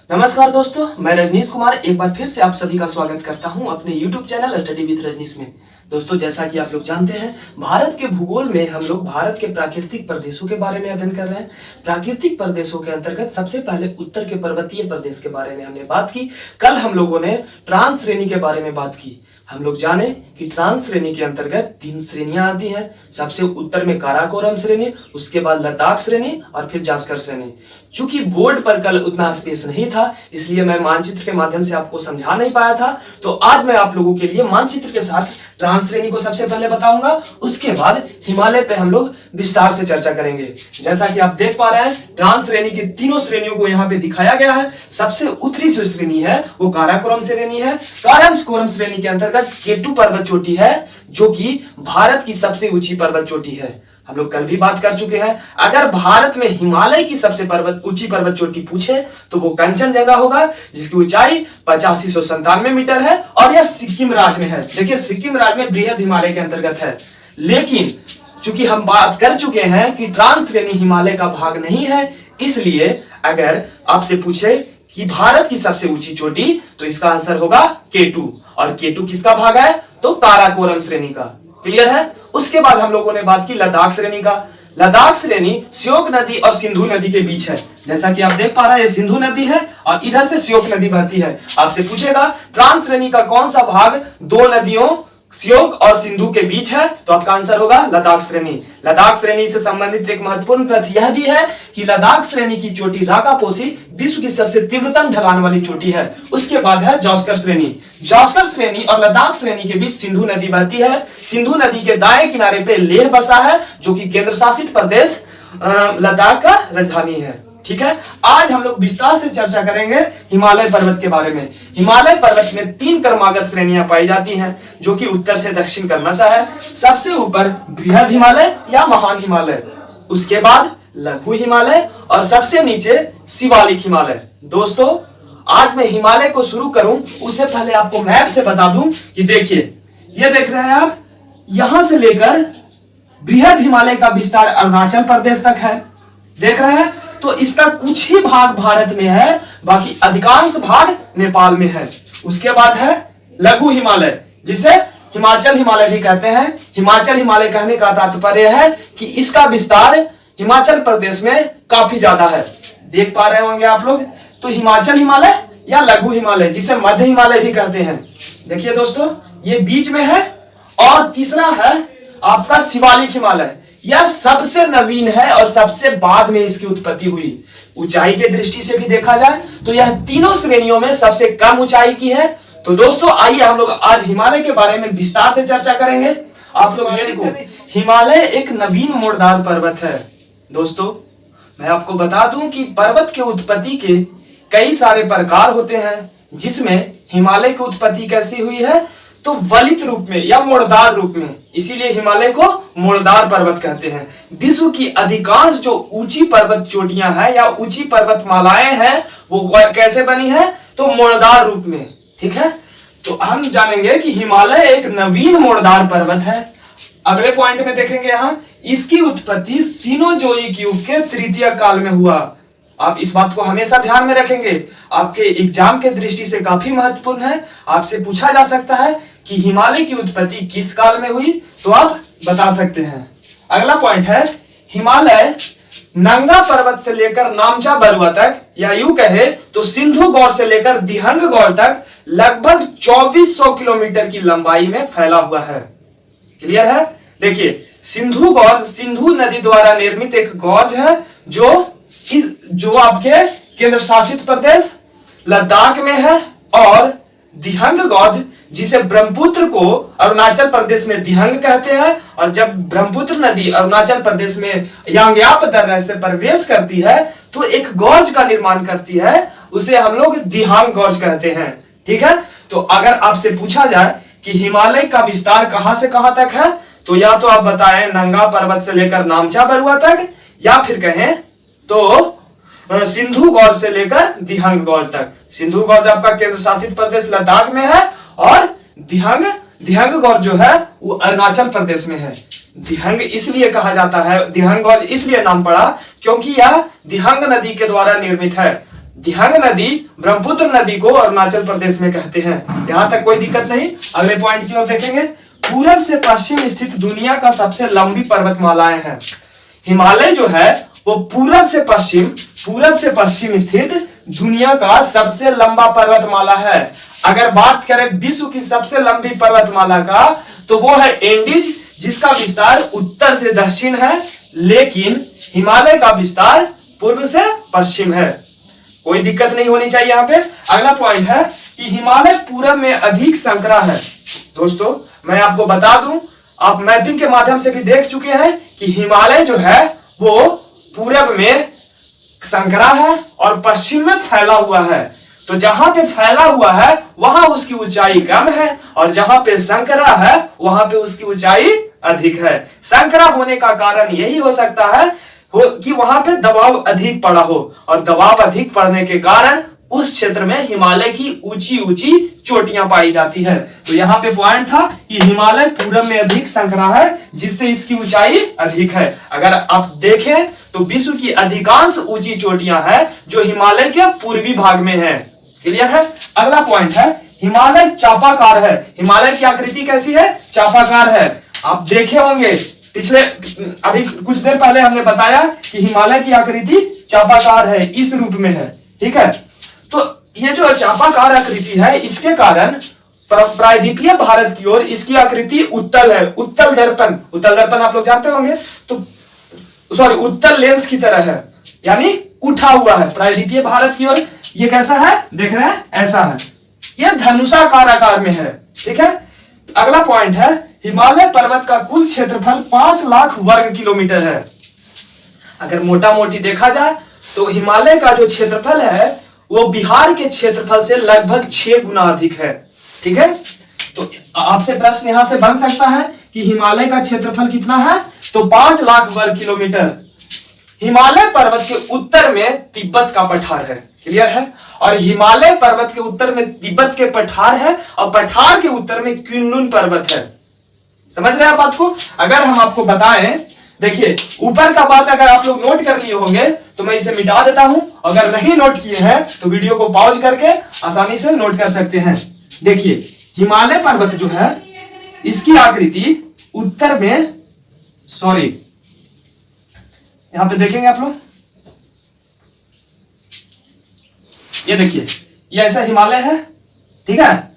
नमस्कार दोस्तों, मैं रजनीश कुमार एक बार फिर से आप सभी का स्वागत करता हूं अपने YouTube channel study with Rajneesh में। दोस्तों, जैसा कि आप लोग जानते हैं, भारत के भूगोल में हम लोग भारत के प्राकृतिक प्रदेशों के बारे में अध्ययन कर रहे हैं। प्राकृतिक प्रदेशों के अंतर्गत सबसे पहले उत्तर के पर्वतीय प्रदेश के बारे में हमने बात की। कल हम लोगों ने ट्रांस श्रेणी के बारे में बात की। हम लोग जाने कि ट्रांस श्रेणी के अंतर्गत 3 श्रेणियां आती हैं। सबसे उत्तर में काराकोरम श्रेणी, उसके बाद लद्दाख श्रेणी और फिर जास्कर श्रेणी। चूंकि बोर्ड पर कल उतना स्पेस नहीं था, इसलिए मैं मानचित्र के माध्यम से आपको समझा नहीं पाया था। तो आज मैं आप लोगों के लिए मानचित्र के साथ ट्रांस श्रेणी को सबसे पहले बताऊंगा। उसके बाद हिमालय पे हम लोग विस्तार से चर्चा करेंगे। जैसा कि आप देख पा रहे हैं, ट्रांस श्रेणी की तीनों श्रेणियों को यहाँ पे दिखाया गया है। सबसे उत्तरी जो श्रेणी है वो काराकोरम श्रेणी है। काराकोरम श्रेणी के अंतर्गत केटू पर्वत चोटी है, जो कि भारत की सबसे ऊंची पर्वत चोटी है। हम लोग कल भी बात कर चुके हैं। अगर भारत में हिमालय की सबसे ऊंची पर्वत चोटी पूछे तो वो कंचनजंगा होगा, जिसकी ऊंचाई 8597 मीटर है और यह सिक्किम राज्य में है। देखिए, सिक्किम राज्य में बृहद हिमालय के अंतर्गत है। लेकिन चूंकि हम बात कर चुके हैं कि ट्रांस श्रेणी हिमालय का भाग नहीं है, इसलिए अगर आपसे पूछे कि भारत की सबसे ऊंची चोटी, तो इसका आंसर होगा केटू। और केटू किसका भाग है? तो काराकोरम श्रेणी का। क्लियर है? उसके बाद हम लोगों ने बात की लद्दाख श्रेणी का। लद्दाख श्रेणी श्योक नदी और सिंधु नदी के बीच है। जैसा कि आप देख पा रहे हैं, सिंधु नदी है और इधर से श्योक नदी बहती है। आपसे पूछेगा ट्रांस श्रेणी का कौन सा भाग दो नदियों श्योक और सिंधु के बीच है, तो आपका आंसर होगा लद्दाख श्रेणी। लद्दाख श्रेणी से संबंधित एक महत्वपूर्ण तथ्य यह भी है कि लद्दाख श्रेणी की चोटी राकापोसी विश्व की सबसे तीव्रतम ढलान वाली चोटी है। उसके बाद है जास्कर श्रेणी। जास्कर श्रेणी और लद्दाख श्रेणी के बीच सिंधु नदी बहती है। सिंधु नदी के दाएं किनारे पे लेह बसा है, जो कि केंद्र शासित प्रदेश लद्दाख का राजधानी है। ठीक है, आज हम लोग विस्तार से चर्चा करेंगे हिमालय पर्वत के बारे में। हिमालय पर्वत में 3 क्रमागत श्रेणियां पाई जाती हैं, जो कि उत्तर से दक्षिण क्रमशः है। सबसे ऊपर बृहद हिमालय या महान हिमालय, उसके बाद लघु हिमालय और सबसे नीचे शिवालिक हिमालय। दोस्तों, आज मैं हिमालय को शुरू करूं उससे पहले आपको मैप से बता दूं कि देखिए, ये देख रहे हैं आप, यहां से लेकर बृहद हिमालय का विस्तार अरुणाचल प्रदेश तक है। देख रहे हैं? तो इसका कुछ ही भाग भारत में है, बाकी अधिकांश भाग नेपाल में है। उसके बाद है लघु हिमालय, जिसे हिमाचल हिमालय भी कहते हैं। हिमाचल हिमालय कहने का तात्पर्य है कि इसका विस्तार हिमाचल प्रदेश में काफी ज्यादा है। देख पा रहे होंगे आप लोग। तो हिमाचल हिमालय या लघु हिमालय, जिसे मध्य हिमालय भी कहते हैं। देखिए दोस्तों, ये बीच में है। और तीसरा है आपका शिवालिक हिमालय। यह सबसे नवीन है और सबसे बाद में इसकी उत्पत्ति हुई। ऊंचाई के दृष्टि से भी देखा जाए तो यह तीनों श्रेणियों में सबसे कम ऊंचाई की है। तो दोस्तों, आइए हम लोग आज हिमालय के बारे में विस्तार से चर्चा करेंगे। आप लोग ये देखो, हिमालय एक नवीन मोड़दार पर्वत है। दोस्तों, मैं आपको बता दूं कि पर्वत के उत्पत्ति के कई सारे प्रकार होते हैं, जिसमें हिमालय की उत्पत्ति कैसी हुई है, तो वलित रूप में या मोड़दार रूप में। इसीलिए हिमालय को मोड़दार पर्वत कहते हैं। विश्व की अधिकांश जो ऊंची पर्वत चोटियां हैं या ऊंची पर्वतमालाएं हैं, वो कैसे बनी है? तो मोड़दार रूप में। ठीक है, तो हम जानेंगे कि हिमालय एक नवीन मोड़दार पर्वत है। अगले पॉइंट में देखेंगे, यहां इसकी उत्पत्ति सिनोजोइक युग के तृतीय काल में हुआ। आप इस बात को हमेशा ध्यान में रखेंगे, आपके एग्जाम के दृष्टि से काफी महत्वपूर्ण है। आपसे पूछा जा सकता है कि हिमालय की उत्पत्ति किस काल में हुई, तो आप बता सकते हैं। अगला पॉइंट है, हिमालय नंगा पर्वत से लेकर नामचा बरुआ तक, या यूं कहे तो सिंधु गौर से लेकर दिहंग गौर तक लगभग 2400 किलोमीटर की लंबाई में फैला हुआ है। क्लियर है? देखिए, सिंधु गौर सिंधु नदी द्वारा निर्मित एक गौर है, जो आपके केंद्र शासित प्रदेश लद्दाख में है। और दिहंग गौर, जिसे ब्रह्मपुत्र को अरुणाचल प्रदेश में दिहंग कहते हैं, और जब ब्रह्मपुत्र नदी अरुणाचल प्रदेश में यांग्याप दर्रा से प्रवेश करती है तो एक गौज का निर्माण करती है, उसे हम लोग दिहांग गौज कहते हैं। ठीक है, तो अगर आपसे पूछा जाए कि हिमालय का विस्तार कहां से कहां तक है, तो या तो आप बताएं नंगा पर्वत से लेकर नामचा बरुआ तक, या फिर कहें तो सिंधु गौर से लेकर दिहंग गौर तक। सिंधु गौर आपका केंद्र शासित प्रदेश लद्दाख में है, और दिहंग गौर जो है वो अरुणाचल प्रदेश में है। दिहंग इसलिए कहा जाता है, दिहंग गौर इसलिए नाम पड़ा क्योंकि यह दिहंग नदी के द्वारा निर्मित है। धियांग नदी ब्रह्मपुत्र नदी को अरुणाचल प्रदेश में कहते हैं। यहां तक कोई दिक्कत नहीं। अगले पॉइंट की ओर देखेंगे। पूरब से पश्चिम स्थित दुनिया का सबसे लंबी पर्वतमालाएं हैं। हिमालय जो है वो पूरब से पश्चिम स्थित दुनिया का सबसे लंबा पर्वतमाला है। अगर बात करें विश्व की सबसे लंबी पर्वतमाला का तो वो है एंडीज, जिसका विस्तार उत्तर से दक्षिण है, लेकिन हिमालय का विस्तार पूर्व से पश्चिम है। कोई दिक्कत नहीं होनी चाहिए यहाँ पे। अगला पॉइंट है कि हिमालय पूरब में अधिक संकरा है। दोस्तों मैं आपको बता दूं, आप मैपिंग के माध्यम से भी देख चुके हैं कि हिमालय जो है वो पूरब में संकरा है और पश्चिम में फैला हुआ है। तो जहां पे फैला हुआ है वहां उसकी ऊंचाई कम है और जहां पे संकरा है वहां पे उसकी ऊंचाई अधिक है। संकरा होने का कारण यही हो सकता है कि वहां पे दबाव अधिक पड़ा हो और दबाव अधिक पड़ने के कारण उस क्षेत्र में हिमालय की ऊंची ऊंची चोटियां पाई जाती है। तो यहाँ पे पॉइंट था कि हिमालय पूरब में अधिक संकरा है, जिससे इसकी ऊंचाई अधिक है। अगर आप देखें तो विश्व की अधिकांश ऊंची चोटियां हैं जो हिमालय के पूर्वी भाग में है। क्लियर है। अगला पॉइंट है हिमालय चापाकार है। हिमालय की आकृति कैसी है? चापाकार है। आप देखे होंगे पिछले अभी कुछ देर पहले हमने बताया कि हिमालय की आकृति चापाकार है, इस रूप में है। ठीक है। तो ये जो चापाकार आकृति है इसके कारण प्रायद्वीपीय भारत की ओर इसकी आकृति उत्तल है। उत्तल दर्पण आप लोग जानते होंगे। तो सॉरी, उत्तल लेंस की तरह है, यानी उठा हुआ है प्रायद्वीपीय भारत की ओर। ये कैसा है देख रहे हैं? ऐसा है। ये धनुषाकार आकार में है। ठीक है। अगला पॉइंट है हिमालय पर्वत का कुल क्षेत्रफल 5 लाख वर्ग किलोमीटर है। अगर मोटा मोटी देखा जाए तो हिमालय का जो क्षेत्रफल है वो बिहार के क्षेत्रफल से लगभग 6 गुना अधिक है। ठीक है। तो आपसे प्रश्न यहां से बन सकता है कि हिमालय का क्षेत्रफल कितना है? तो 5 लाख वर्ग किलोमीटर। हिमालय पर्वत के उत्तर में तिब्बत का पठार है। क्लियर है। और हिमालय पर्वत के उत्तर में तिब्बत के पठार है और पठार के उत्तर में क्विनलुन पर्वत है। समझ रहे हैं आप बात को? अगर हम आपको बताएं, देखिए ऊपर का बात अगर आप लोग नोट कर लिए होंगे तो मैं इसे मिटा देता हूं। अगर नहीं नोट किए हैं तो वीडियो को पॉज करके आसानी से नोट कर सकते हैं। देखिए हिमालय पर्वत जो है इसकी आकृति उत्तर में, सॉरी यहां पे देखेंगे आप लोग, ये देखिए ये ऐसा हिमालय है। ठीक है।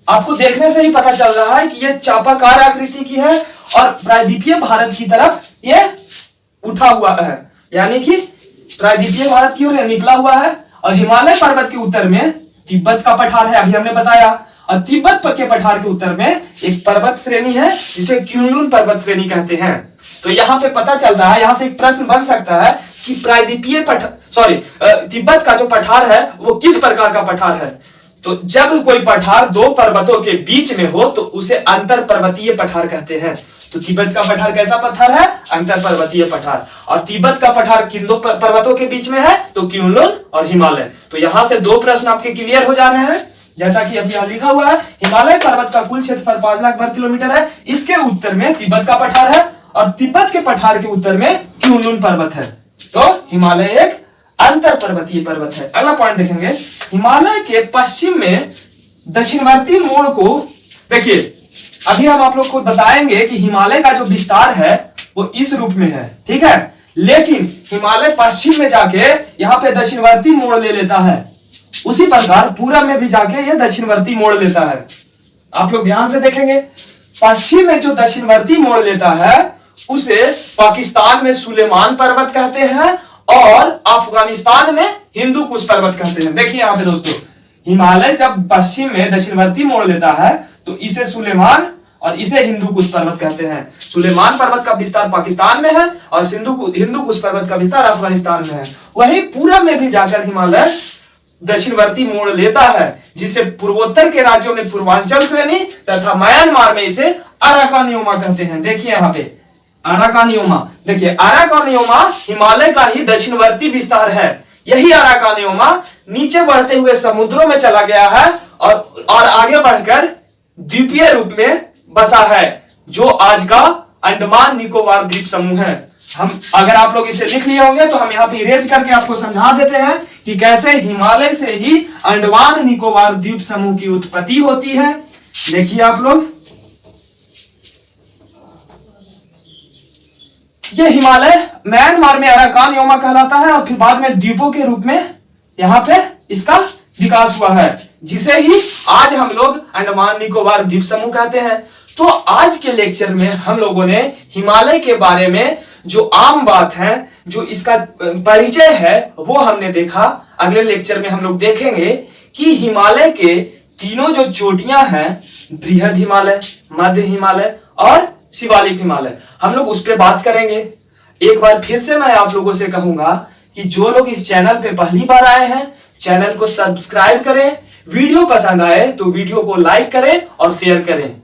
आपको देखने से ही पता चल रहा है कि ये चापाकार आकृति की है और प्रायद्वीपीय भारत की तरफ ये उठा हुआ है, यानी कि प्रायद्वीपीय भारत की ओर निकला हुआ है। और हिमालय पर्वत के उत्तर में तिब्बत का पठार है, अभी हमने बताया। और तिब्बत के पठार के उत्तर में एक पर्वत श्रेणी है जिसे क्विनलुन पर्वत श्रेणी कहते हैं। तो यहाँ पे पता चलता है, यहां से एक प्रश्न बन सकता है कि तिब्बत का जो पठार है वो किस प्रकार का पठार है? तो जब कोई पठार दो पर्वतों के बीच में हो तो उसे अंतर पर्वतीय पठार कहते हैं। तो तिब्बत का पठार कैसा पठार है? अंतर पर्वतीय पठार। और तिब्बत का पठार किन दो पर्वतों के बीच में है? तो क्विनलुन और हिमालय। तो यहां से 2 प्रश्न आपके क्लियर हो जा रहे हैं। जैसा कि अभी यहां लिखा हुआ है हिमालय पर्वत का कुल क्षेत्रफल 5 लाख वर्ग किलोमीटर है। इसके उत्तर में तिब्बत का पठार है और तिब्बत के पठार के उत्तर में क्विनलुन पर्वत है। तो हिमालय एक अंतर पर्वतीय पर्वत है। अगला पॉइंट देखेंगे हिमालय के पश्चिम में दक्षिणवर्ती मोड़ को। देखिए अभी हम आप लोग को बताएंगे कि हिमालय का जो विस्तार है वो इस रूप में है। ठीक है। लेकिन हिमालय पश्चिम में जाके यहाँ पे दक्षिणवर्ती मोड़ ले लेता है। उसी प्रकार पूरब में भी जाके ये दक्षिणवर्ती मोड़ लेता है। आप लोग ध्यान से देखेंगे पश्चिम में जो दक्षिणवर्ती मोड़ लेता है उसे पाकिस्तान में सुलेमान पर्वत कहते हैं और अफगानिस्तान में हिंदू कुश पर्वत कहते हैं। देखिए यहाँ पे दोस्तों हिमालय जब पश्चिम में दक्षिणवर्ती मोड़ लेता है तो इसे सुलेमान और इसे हिंदू कुश पर्वत कहते हैं। सुलेमान पर्वत का विस्तार पाकिस्तान में है और हिंदू कुश पर्वत का विस्तार अफगानिस्तान में है। वहीं पूरब में भी जाकर हिमालय दक्षिणवर्ती मोड़ लेता है, जिसे पूर्वोत्तर के राज्यों में पूर्वांचल श्रेणी तथा म्यांमार में इसे अराकानियोमा कहते हैं। देखिए यहाँ पे अराकानियोमा। देखिए अराकानियोमा हिमालय का ही दक्षिणवर्ती विस्तार है। यही अराकानियोमा नीचे बढ़ते हुए समुद्रों में चला गया है और आगे बढ़कर द्वीपीय रूप में बसा है, जो आज का अंडमान निकोबार द्वीप समूह है। अगर आप लोग इसे लिख लिए होंगे तो हम यहाँ पे इरेज करके आपको समझा देते हैं कि कैसे हिमालय से ही अंडमान निकोबार द्वीप समूह की उत्पत्ति होती है। देखिए आप लोग, ये हिमालय म्यांमार में अराकान योमा कहलाता है और फिर बाद में द्वीपों के रूप में यहाँ पे इसका विकास हुआ है, जिसे ही आज हम लोग अंडमान निकोबार द्वीप समूह कहते हैं। तो आज के लेक्चर में हम लोगों ने हिमालय के बारे में जो आम बात है, जो इसका परिचय है, वो हमने देखा। अगले लेक्चर में हम लोग देखेंगे कि हिमालय के तीनों जो चोटियां हैं, बृहद हिमालय, मध्य हिमालय और शिवालिक हिमालय, हम लोग उस पर बात करेंगे। एक बार फिर से मैं आप लोगों से कहूंगा कि जो लोग इस चैनल पे पहली बार आए हैं, चैनल को सब्सक्राइब करें, वीडियो पसंद आए तो वीडियो को लाइक करें और शेयर करें।